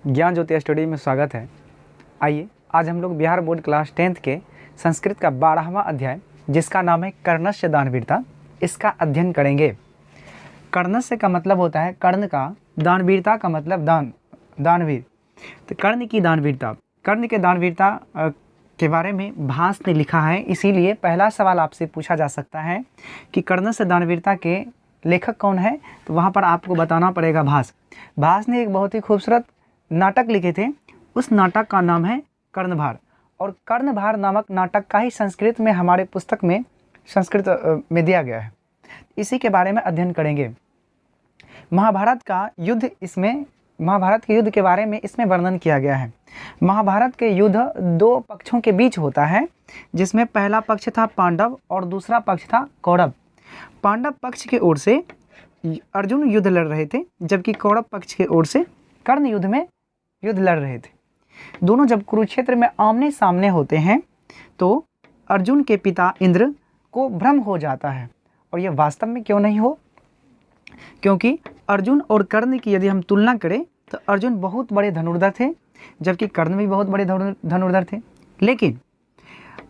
ज्ञान ज्योति स्टडी में स्वागत है। आइए आज हम लोग बिहार बोर्ड क्लास 10th के संस्कृत का 12वां अध्याय जिसका नाम है कर्णस्य दानवीरता, इसका अध्ययन करेंगे। कर्णस्य का मतलब होता है कर्ण का, दानवीरता का मतलब दानवीर। तो कर्ण की दानवीरता, कर्ण के दानवीरता के बारे में भास ने लिखा है, इसीलिए पहला सवाल आपसे पूछा जा सकता है कि कर्णस्य दानवीरता के लेखक कौन है, तो वहाँ पर आपको बताना पड़ेगा भास। भास ने एक बहुत ही खूबसूरत नाटक लिखे थे, उस नाटक का नाम है कर्णभार, और कर्णभार नामक नाटक का ही संस्कृत में हमारे पुस्तक में संस्कृत में दिया गया है। इसी के बारे में अध्ययन करेंगे। महाभारत के युद्ध के बारे में इसमें वर्णन किया गया है। महाभारत के युद्ध दो पक्षों के बीच होता है, जिसमें पहला पक्ष था पांडव और दूसरा पक्ष था कौरव। पांडव पक्ष की ओर से अर्जुन युद्ध लड़ रहे थे, जबकि कौरव पक्ष की ओर से कर्ण युद्ध लड़ रहे थे। दोनों जब कुरुक्षेत्र में आमने सामने होते हैं तो अर्जुन के पिता इंद्र को भ्रम हो जाता है, और यह वास्तव में क्यों नहीं हो, क्योंकि अर्जुन और कर्ण की यदि हम तुलना करें तो अर्जुन बहुत बड़े धनुर्धर थे, जबकि कर्ण भी बहुत बड़े धनुर्धर थे। लेकिन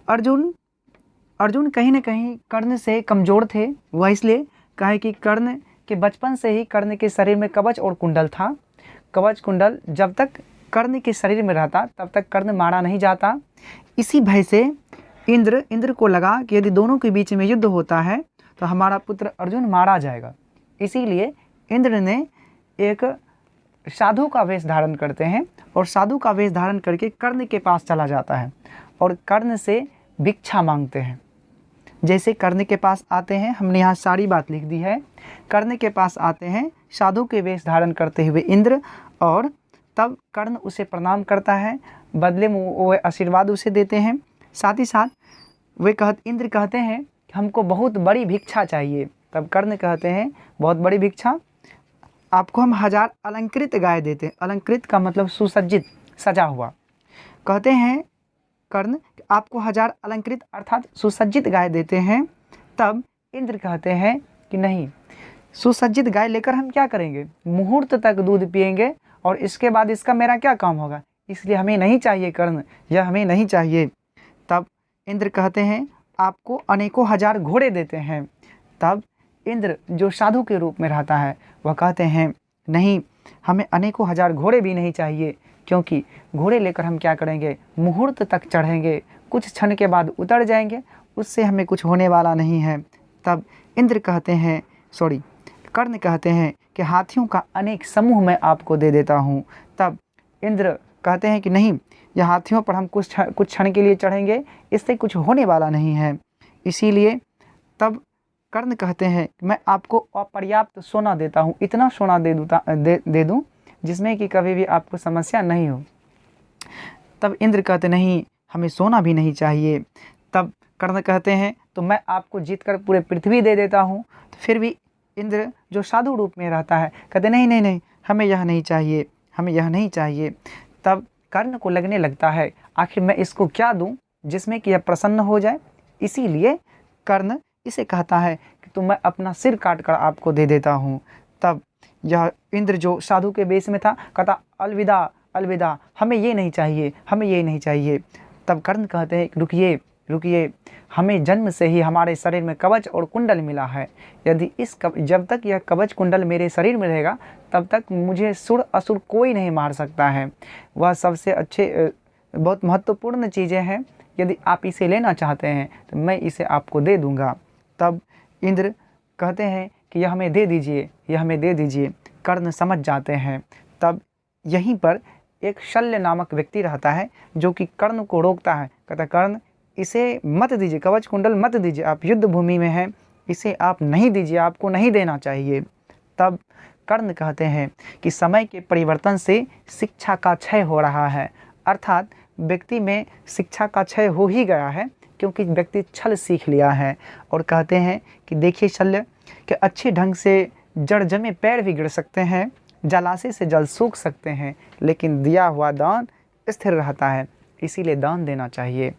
अर्जुन कहीं ना कहीं कर्ण से कमज़ोर थे। वह इसलिए कहे कि कर्ण के बचपन से ही कर्ण के शरीर में कवच और कुंडल था। कवच कुंडल जब तक कर्ण के शरीर में रहता तब तक कर्ण मारा नहीं जाता। इसी भय से इंद्र को लगा कि यदि दोनों के बीच में युद्ध होता है तो हमारा पुत्र अर्जुन मारा जाएगा। इसीलिए इंद्र ने एक साधु का वेश धारण करते हैं, और साधु का वेश धारण करके कर्ण के पास चला जाता है और कर्ण से भिक्षा मांगते हैं। जैसे कर्ण के पास आते हैं, हमने यहाँ सारी बात लिख दी है। कर्ण के पास आते हैं साधु के वेश धारण करते हुए इंद्र, और तब कर्ण उसे प्रणाम करता है, बदले में वो आशीर्वाद उसे देते हैं। साथ ही साथ इंद्र कहते हैं कि हमको बहुत बड़ी भिक्षा चाहिए। तब कर्ण कहते हैं बहुत बड़ी भिक्षा, आपको हम 1000 अलंकृत गाय देते हैं। अलंकृत का मतलब सुसज्जित, सजा हुआ। कहते हैं कर्ण आपको 1000 अलंकृत अर्थात सुसज्जित गाय देते हैं। तब इंद्र कहते हैं कि नहीं, सुसज्जित गाय लेकर हम क्या करेंगे, मुहूर्त तक दूध पिएंगे और इसके बाद इसका मेरा क्या काम होगा, इसलिए हमें नहीं चाहिए कर्ण, यह हमें नहीं चाहिए। तब इंद्र कहते हैं आपको अनेकों 1000 घोड़े देते हैं। तब इंद्र जो साधु के रूप में रहता है वह कहते हैं नहीं, हमें अनेकों 1000 घोड़े भी नहीं चाहिए, क्योंकि घोड़े लेकर हम क्या करेंगे, मुहूर्त तक चढ़ेंगे, कुछ क्षण के बाद उतर जाएंगे, उससे हमें कुछ होने वाला नहीं है। तब कर्ण कहते हैं कि हाथियों का अनेक समूह मैं आपको दे देता हूँ। तब इंद्र कहते हैं कि नहीं, यह हाथियों पर हम कुछ क्षण के लिए चढ़ेंगे, इससे कुछ होने वाला नहीं है। इसीलिए तब कर्ण कहते हैं मैं आपको अपर्याप्त सोना देता हूँ, इतना सोना दे दूँ जिसमें कि कभी भी आपको समस्या नहीं हो। तब इंद्र कहते नहीं, हमें सोना भी नहीं चाहिए। तब कर्ण कहते हैं तो मैं आपको जीतकर पूरे पृथ्वी दे देता हूँ। तो फिर भी इंद्र जो साधु रूप में रहता है कहते नहीं, हमें यह नहीं चाहिए, हमें यह नहीं चाहिए। तब कर्ण को लगने लगता है आखिर मैं इसको क्या दूँ जिसमें कि यह प्रसन्न हो जाए। इसीलिए कर्ण इसे कहता है कि तो मैं अपना सिर काट कर आपको दे देता हूँ। तब यह इंद्र जो साधु के वेश में था कहता अलविदा, हमें ये नहीं चाहिए, हमें ये नहीं चाहिए। तब कर्ण कहते हैं रुकिए, हमें जन्म से ही हमारे शरीर में कवच और कुंडल मिला है। यदि जब तक यह कवच कुंडल मेरे शरीर में रहेगा तब तक मुझे सुर असुर कोई नहीं मार सकता है। वह सबसे अच्छे बहुत महत्वपूर्ण चीज़ें हैं। यदि आप इसे लेना चाहते हैं तो मैं इसे आपको दे दूँगा। तब इंद्र कहते हैं कि यह हमें दे दीजिए। कर्ण समझ जाते हैं। तब यहीं पर एक शल्य नामक व्यक्ति रहता है जो कि कर्ण को रोकता है। कहता कर्ण इसे मत दीजिए, कवच कुंडल मत दीजिए, आप युद्ध भूमि में हैं, इसे आप नहीं दीजिए, आपको नहीं देना चाहिए। तब कर्ण कहते हैं कि समय के परिवर्तन से शिक्षा का क्षय हो रहा है, अर्थात व्यक्ति में शिक्षा का क्षय हो ही गया है, क्योंकि व्यक्ति छल सीख लिया है। और कहते हैं कि देखिए शल्य कि अच्छे ढंग से जड़ जमे पैर भी गिर सकते हैं, जलाशय से जल सूख सकते हैं, लेकिन दिया हुआ दान स्थिर रहता है, इसीलिए दान देना चाहिए।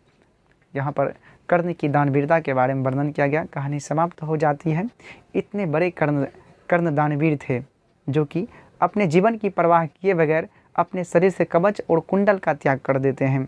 यहाँ पर कर्ण की दानवीरता के बारे में वर्णन किया गया। कहानी समाप्त हो जाती है। इतने बड़े कर्ण दानवीर थे जो कि अपने जीवन की परवाह किए बगैर अपने शरीर से कवच और कुंडल का त्याग कर देते हैं।